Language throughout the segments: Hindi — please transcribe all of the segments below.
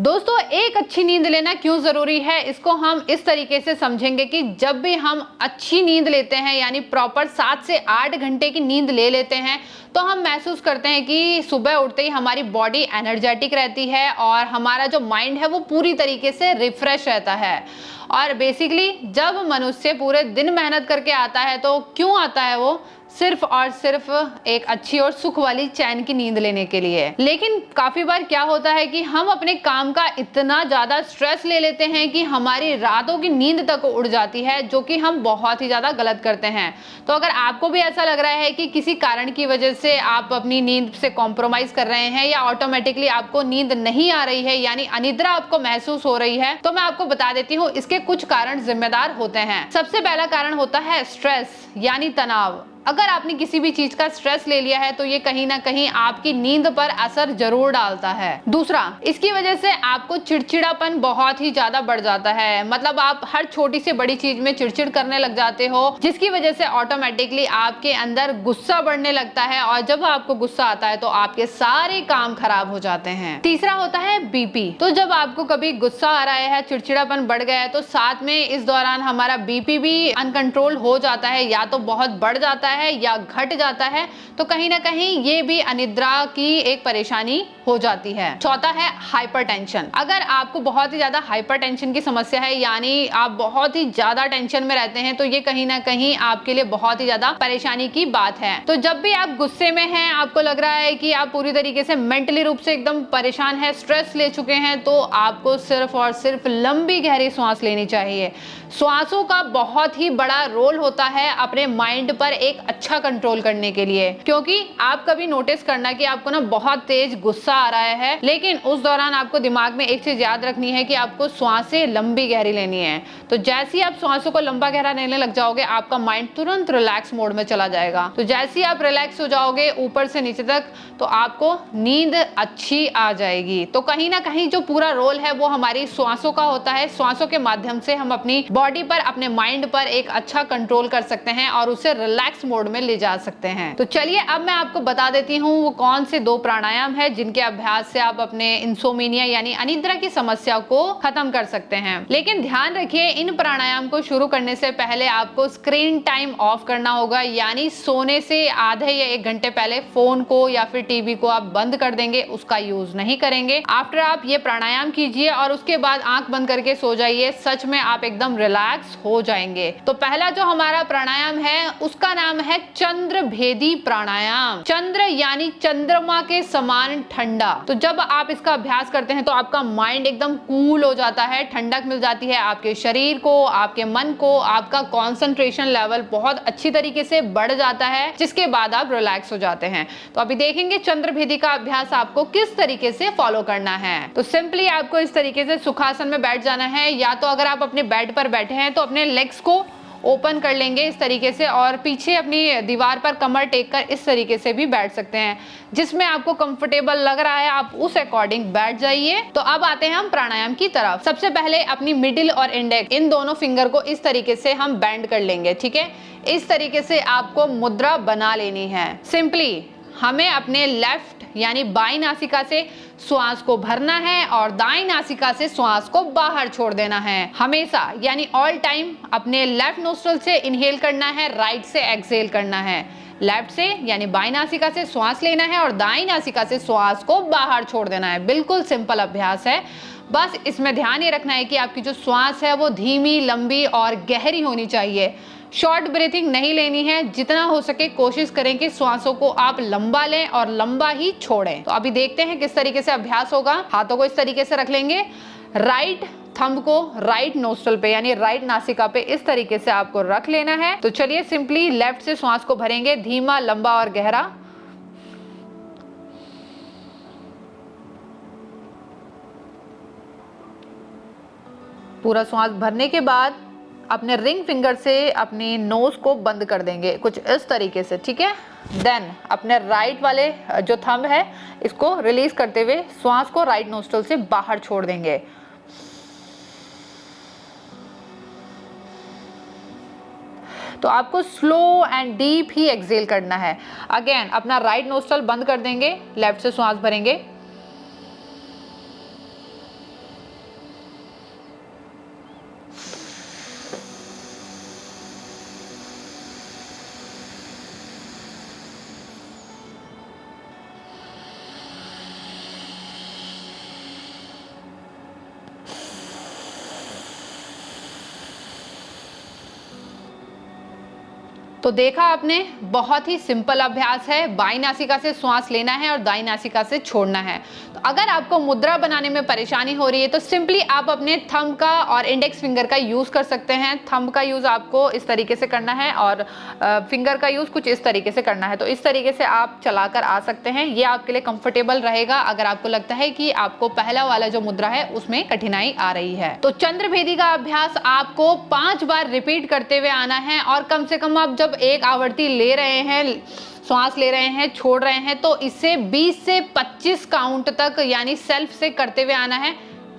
दोस्तों, एक अच्छी नींद लेना क्यों ज़रूरी है, इसको हम इस तरीके से समझेंगे कि जब भी हम अच्छी नींद लेते हैं, यानी प्रॉपर 7 से 8 घंटे की नींद ले लेते हैं, तो हम महसूस करते हैं कि सुबह उठते ही हमारी बॉडी एनर्जेटिक रहती है और हमारा जो माइंड है वो पूरी तरीके से रिफ्रेश रहता है। और बेसिकली जब मनुष्य पूरे दिन मेहनत करके आता है तो क्यों आता है, वो सिर्फ और सिर्फ एक अच्छी और सुख वाली चैन की नींद लेने के लिए। लेकिन काफी बार क्या होता है कि हम अपने काम का इतना ज्यादा स्ट्रेस ले लेते हैं कि हमारी रातों की नींद तक उड़ जाती है, जो कि हम बहुत ही ज्यादा गलत करते हैं। तो अगर आपको भी ऐसा लग रहा है कि किसी कारण की वजह से आप अपनी नींद से कॉम्प्रोमाइज कर रहे हैं या ऑटोमेटिकली आपको नींद नहीं आ रही है, यानी अनिद्रा आपको महसूस हो रही है, तो मैं आपको बता देती हूँ इसके कुछ कारण जिम्मेदार होते हैं। सबसे पहला कारण होता है स्ट्रेस यानी तनाव। अगर आपने किसी भी चीज का स्ट्रेस ले लिया है तो ये कहीं ना कहीं आपकी नींद पर असर जरूर डालता है। दूसरा, इसकी वजह से आपको चिड़चिड़ापन बहुत ही ज्यादा बढ़ जाता है। मतलब आप हर छोटी से बड़ी चीज में चिड़चिड़ करने लग जाते हो, जिसकी वजह से ऑटोमेटिकली आपके अंदर गुस्सा बढ़ने लगता है और जब आपको गुस्सा आता है तो आपके सारे काम खराब हो जाते हैं। तीसरा होता है बीपी। तो जब आपको कभी गुस्सा आ रहा है, चिड़चिड़ापन बढ़ गया है, तो साथ में इस दौरान हमारा बीपी भी अनकंट्रोल हो जाता है, या तो बहुत बढ़ जाता है या घट जाता है। तो कहीं ना कहीं ये भी अनिद्रा की एक परेशानी हो जाती है। चौथा है हाइपरटेंशन। अगर आपको बहुत ही ज्यादा हाइपरटेंशन की समस्या है, यानी आप बहुत ही ज्यादा टेंशन में रहते हैं, तो ये कहीं ना कहीं आपके लिए बहुत ही ज्यादा परेशानी की बात है। तो जब भी आप गुस्से में हैं, आपको लग रहा है कि आप पूरी तरीके से मेंटली रूप से एकदम परेशान है, स्ट्रेस ले चुके हैं, तो आपको सिर्फ और सिर्फ लंबी गहरी सांस लेनी चाहिए। श्वासों का बहुत ही बड़ा रोल होता है अपने माइंड पर एक अच्छा कंट्रोल करने के लिए, क्योंकि आप कभी नोटिस करना कि आपको ना बहुत तेज गुस्सा आ रहा है, लेकिन उस दौरान आपको दिमाग में एक चीज याद रखनी है कि आपको श्वासें लंबी गहरी लेनी है। तो जैसे ही आप श्वासों को लंबा गहरा लेने लग जाओगे, आपका माइंड तुरंत रिलैक्स मोड में चला जाएगा। तो जैसे ही आप रिलैक्स हो जाओगे ऊपर से नीचे तक, तो आपको नींद अच्छी आ जाएगी। तो कहीं ना कहीं जो पूरा रोल है वो हमारी श्वासों का होता है। श्वासों के माध्यम से हम अपनी बॉडी पर, अपने माइंड पर एक अच्छा कंट्रोल कर सकते हैं और उसे रिलैक्स मोड में ले जा सकते हैं। तो चलिए अब मैं आपको बता देती हूँ वो कौन से 2 प्राणायाम है जिनके अभ्यास से आप अपने इंसोमिनिया यानी अनिद्रा की समस्या को खत्म कर सकते हैं। लेकिन ध्यान रखिए, इन प्राणायाम को शुरू करने से पहले आपको स्क्रीन टाइम ऑफ करना होगा, यानी सोने से आधे या 1 घंटे पहले फोन को या फिर टीवी को आप बंद कर देंगे, उसका यूज नहीं करेंगे। आफ्टर आप ये प्राणायाम कीजिए और उसके बाद आंख बंद करके सो जाइए। सच में आप एकदम रिलैक्स हो जाएंगे। तो पहला जो हमारा प्राणायाम है उसका नाम है चंद्र भेदी प्राणायाम। चंद्र यानी चंद्रमा के समान ठंडा। तो जब आप इसका अभ्यास करते हैं तो आपका माइंड एकदम कूल हो जाता है, ठंडक मिल जाती है आपके शरीर को, आपके मन को, आपका कंसंट्रेशन लेवल बहुत अच्छी तरीके से बढ़ जाता है, जिसके बाद आप रिलैक्स हो जाते हैं। तो अभी देखेंगे चंद्र भेदी का अभ्यास आपको किस तरीके से फॉलो करना है। तो सिंपली आपको इस तरीके से सुखासन में बैठ जाना है, या तो अगर आप अपने बेड पर बैठे हैं तो अपने लेग्स को ओपन कर लेंगे इस तरीके से, और पीछे अपनी दीवार पर कमर टेक कर इस तरीके से भी बैठ सकते हैं। जिसमें आपको कंफर्टेबल लग रहा है आप उस अकॉर्डिंग बैठ जाइए। तो अब आते हैं हम प्राणायाम की तरफ। सबसे पहले अपनी मिडिल और इंडेक्स, इन दोनों फिंगर को इस तरीके से हम बेंड कर लेंगे। ठीक है, इस तरीके से आपको मुद्रा बना लेनी है। सिंपली हमें अपने लेफ्ट यानी बाईं नासिका से श्वास को भरना है और दाईं नासिका से श्वास को बाहर छोड़ देना है। हमेशा यानी ऑल टाइम अपने लेफ्ट नोस्ट्रल से इनहेल करना है, राइट से एक्सहेल करना है। लेफ्ट से यानी बाईं नासिका से श्वास लेना है और दाईं नासिका से श्वास को बाहर छोड़ देना है। बिल्कुल सिंपल अभ्यास है। बस इसमें ध्यान ये रखना है कि आपकी जो श्वास है वो धीमी, लंबी और गहरी होनी चाहिए। शॉर्ट ब्रीथिंग नहीं लेनी है। जितना हो सके कोशिश करें कि श्वासों को आप लंबा लें और लंबा ही छोड़ें। तो अभी देखते हैं किस तरीके से अभ्यास होगा। हाथों को इस तरीके से रख लेंगे, राइट थंब को राइट नोस्ट्रल पे यानी राइट नासिका पे इस तरीके से आपको रख लेना है। तो चलिए सिंपली लेफ्ट से श्वास को भरेंगे, धीमा, लंबा और गहरा। पूरा श्वास भरने के बाद अपने रिंग फिंगर से अपनी नोज को बंद कर देंगे कुछ इस तरीके से। ठीक है, देन अपने राइट वाले जो थंब है इसको रिलीज करते हुए श्वास को राइट नोस्ट्रल से बाहर छोड़ देंगे। तो आपको slow and deep he exhale करना है। अगेन अपना राइट नोस्ट्रल बंद कर देंगे, लेफ्ट से श्वास भरेंगे, तो देखा आपने, बहुत ही सिंपल अभ्यास है। बाईं नासिका से श्वास लेना है और दाईं नासिका से छोड़ना है। तो अगर आपको मुद्रा बनाने में परेशानी हो रही है तो सिंपली आप अपने थंब का और इंडेक्स फिंगर का यूज कर सकते हैं। थंब का यूज आपको इस तरीके से करना है और फिंगर का यूज कुछ इस तरीके से करना है। तो इस तरीके से आप चलाकर आ सकते हैं, ये आपके लिए कंफर्टेबल रहेगा अगर आपको लगता है कि आपको पहला वाला जो मुद्रा है उसमें कठिनाई आ रही है। तो चंद्रभेदी का अभ्यास आपको 5 बार रिपीट करते हुए आना है और कम से कम आप जब एक आवृत्ति ले रहे हैं, श्वास ले रहे हैं, छोड़ रहे हैं, तो इसे 20 से 25 काउंट तक यानी सेल्फ से करते हुए आना है।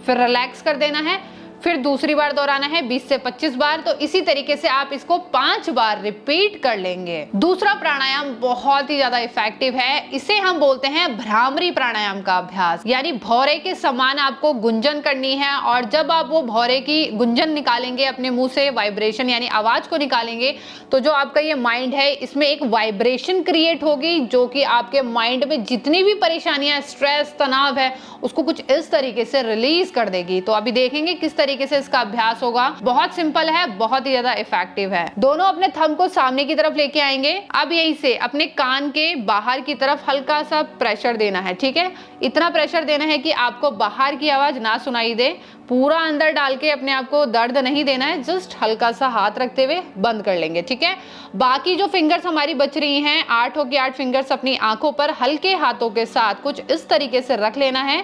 फिर रिलैक्स कर देना है, फिर दूसरी बार दोहराना है 20 से 25 बार। तो इसी तरीके से आप इसको 5 बार रिपीट कर लेंगे। दूसरा प्राणायाम बहुत ही ज्यादा इफेक्टिव है, इसे हम बोलते हैं भ्रामरी प्राणायाम का अभ्यास। यानी भौरे के समान आपको गुंजन करनी है और जब आप वो भौरे की गुंजन निकालेंगे अपने मुंह से, वाइब्रेशन यानी आवाज को निकालेंगे, तो जो आपका ये माइंड है इसमें एक वाइब्रेशन क्रिएट होगी जो कि आपके माइंड में जितनी भी परेशानियां, स्ट्रेस, तनाव है उसको कुछ इस तरीके से रिलीज कर देगी। तो अभी देखेंगे किस तरीके से इसका अभ्यास होगा। बहुत सिंपल है, बहुत ही ज्यादा इफेक्टिव है। दोनों अपने थंब को सामने की तरफ लेके आएंगे। अब यहीं से अपने कान के बाहर की तरफ हल्का सा प्रेशर देना है, ठीक है। इतना प्रेशर देना है कि आपको बाहर की आवाज ना सुनाई दे। पूरा अंदर डाल के अपने आप को दर्द नहीं देना है, जस्ट हल्का सा हाथ रखते हुए बंद कर लेंगे, ठीक है। बाकी जो फिंगर्स हमारी बच रही हैं, 8 हो के 8 फिंगर्स अपनी आंखों पर हल्के हाथों के साथ कुछ इस तरीके से रख लेना है।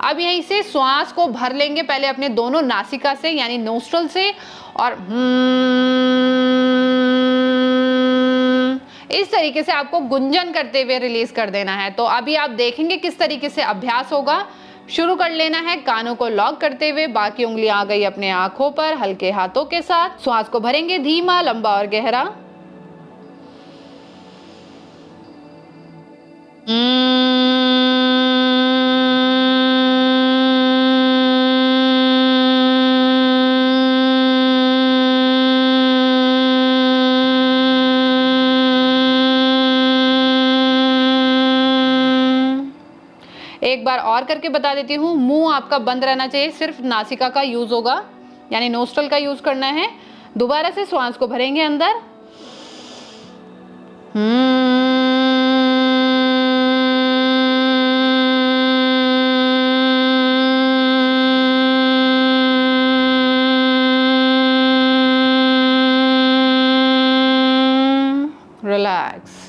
अब यहीं से श्वास को भर लेंगे पहले अपने दोनों नासिका से यानी नोस्ट्रल से और इस तरीके से आपको गुंजन करते हुए रिलीज कर देना है। तो अभी आप देखेंगे किस तरीके से अभ्यास होगा। शुरू कर लेना है कानों को लॉक करते हुए, बाकी उंगलियां आ गई अपने आंखों पर हल्के हाथों के साथ। श्वास को भरेंगे धीमा, लंबा और गहरा। एक बार और करके बता देती हूँ, मुंह आपका बंद रहना चाहिए, सिर्फ नासिका का यूज होगा यानी नोस्ट्रल का यूज करना है। दोबारा से श्वास को भरेंगे अंदर, रिलैक्स।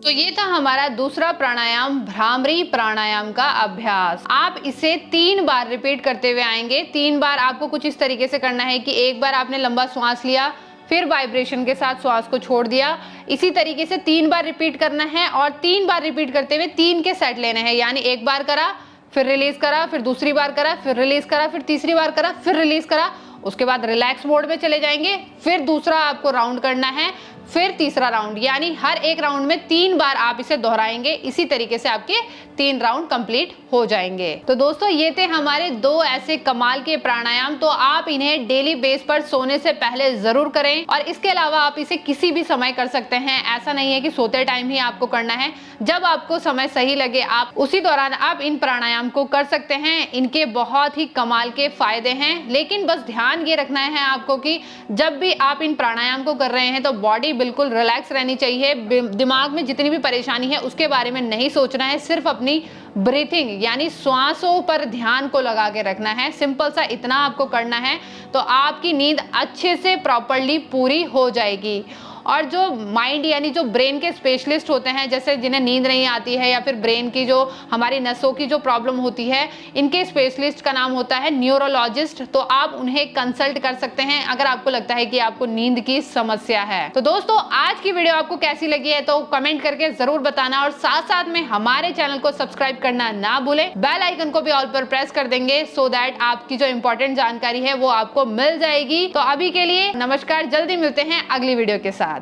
तो ये था हमारा दूसरा प्राणायाम, भ्रामरी प्राणायाम का अभ्यास। आप इसे 3 बार रिपीट करते हुए आएंगे। 3 बार आपको कुछ इस तरीके से करना है कि एक बार आपने लंबा श्वास लिया, फिर वाइब्रेशन के साथ श्वास को छोड़ दिया। इसी तरीके से 3 बार रिपीट करना है और 3 बार रिपीट करते हुए 3 के सेट लेने हैं। यानी एक बार करा, फिर रिलीज करा, फिर दूसरी बार करा, फिर रिलीज करा, फिर तीसरी बार करा, फिर रिलीज करा। उसके बाद रिलैक्स मोड में चले जाएंगे। फिर दूसरा आपको राउंड करना है, फिर तीसरा राउंड, यानी हर एक राउंड में 3 बार आप इसे दोहराएंगे। इसी तरीके से आपके 3 राउंड कंप्लीट हो जाएंगे। तो दोस्तों ये थे हमारे 2 ऐसे कमाल के प्राणायाम। तो आप इन्हें डेली बेस पर सोने से पहले जरूर करें और इसके अलावा आप इसे किसी भी समय कर सकते हैं। ऐसा नहीं है कि सोते टाइम ही आपको करना है, जब आपको समय सही लगे आप उसी दौरान आप इन प्राणायाम को कर सकते हैं। इनके बहुत ही कमाल के फायदे हैं, लेकिन बस ध्यान ये रखना है आपको कि जब भी आप इन प्राणायाम को कर रहे हैं तो बॉडी बिल्कुल रिलैक्स रहनी चाहिए। दिमाग में जितनी भी परेशानी है उसके बारे में नहीं सोचना है, सिर्फ अपनी ब्रीथिंग यानी श्वासों पर ध्यान को लगा के रखना है। सिंपल सा इतना आपको करना है तो आपकी नींद अच्छे से प्रॉपर्ली पूरी हो जाएगी। और जो माइंड यानी जो ब्रेन के स्पेशलिस्ट होते हैं, जैसे जिन्हें नींद नहीं आती है या फिर ब्रेन की जो हमारी नसों की जो प्रॉब्लम होती है, इनके स्पेशलिस्ट का नाम होता है न्यूरोलॉजिस्ट। तो आप उन्हें कंसल्ट कर सकते हैं अगर आपको लगता है कि आपको नींद की समस्या है। तो दोस्तों आज की वीडियो आपको कैसी लगी है तो कमेंट करके जरूर बताना और साथ साथ में हमारे चैनल को सब्सक्राइब करना ना भूलें। बेल आइकन को भी ऑल पर प्रेस कर देंगे सो दैट आपकी जो इंपॉर्टेंट जानकारी है वो आपको मिल जाएगी। तो अभी के लिए नमस्कार, जल्दी मिलते हैं अगली वीडियो के साथ।